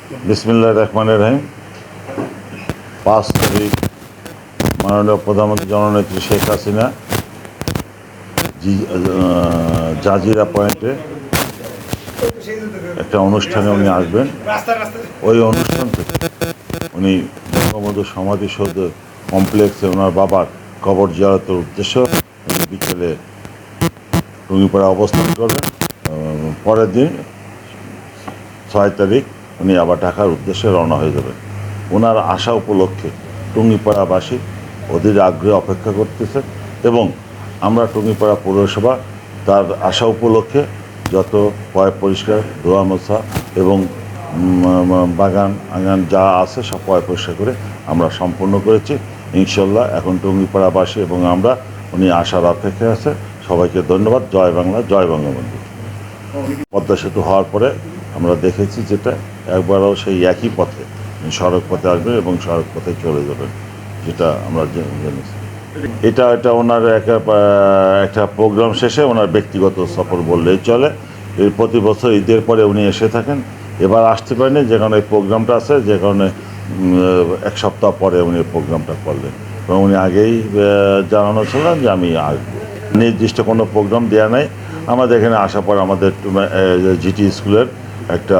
বিসমিল্লাহির রহমানির রহিম। 5 তারিখ মাননীয় প্রধানমন্ত্রী জননেত্রী শেখ হাসিনা জাজিরা পয়েন্টে একটা অনুষ্ঠানে উনি আসবেন। ওই অনুষ্ঠান থেকে উনি বঙ্গবন্ধু সমাধিসৌধ কমপ্লেক্সে ওনার বাবার কবর জিয়ারতের উদ্দেশ্য বিকেলে টুঙ্গিপাড়া অবস্থান করবেন। পরের দিন 6 তারিখ উনি আবার ঢাকার উদ্দেশ্যে রওনা হয়ে যাবেন। ওনার আশা উপলক্ষে টুঙ্গিপাড়াবাসী অধীর আগ্রহে অপেক্ষা করতেছে এবং আমরা টুঙ্গিপাড়া পৌরসভা তার আশা উপলক্ষে যত পয় পরিষ্কার, ধোয়া মোছা এবং বাগান আগান যা আছে সব পয় পরিষ্কার করে আমরা সম্পূর্ণ করেছি। ইনশাল্লাহ এখন টুঙ্গিপাড়াবাসী এবং আমরা উনি আশার অপেক্ষায় আছে। সবাইকে ধন্যবাদ। জয় বাংলা, জয় বঙ্গবন্ধু। পদ্মা সেতু হওয়ার পরে আমরা দেখেছি যেটা একবারও সেই একই পথে সড়ক পথে আসবেন এবং সড়ক পথে চলে যাবেন, যেটা আমরা জেনেছি। এটা ওনার একটা প্রোগ্রাম শেষে ওনার ব্যক্তিগত সফর বললেই চলে। এর প্রতি বছর ঈদের পরে উনি এসে থাকেন। এবার আসতে পারেনি যে কারণে এই প্রোগ্রামটা আছে, যে কারণে 1 সপ্তাহ পরে উনি প্রোগ্রামটা করলেন এবং উনি আগেই জানানো ছিলেন যে আমি আসবো। নির্দিষ্ট কোনো প্রোগ্রাম দেওয়া নাই। আমাদের এখানে আসার পর আমাদের জিটি স্কুলের একটা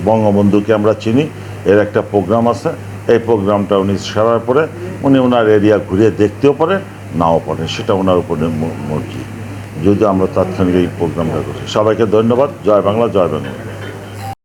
বঙ্গবন্ধুকে আমরা চিনি এর একটা প্রোগ্রাম আছে। এই প্রোগ্রামটা উনি সারার পরে উনি ওনার এরিয়া ঘুরে দেখতেও পারেন, নাও পারেন, সেটা ওনার উপরে মর্জি। যদি আমরা তাৎক্ষণিক এই প্রোগ্রামটা করি। সবাইকে ধন্যবাদ। জয় বাংলা, জয় বাংলা।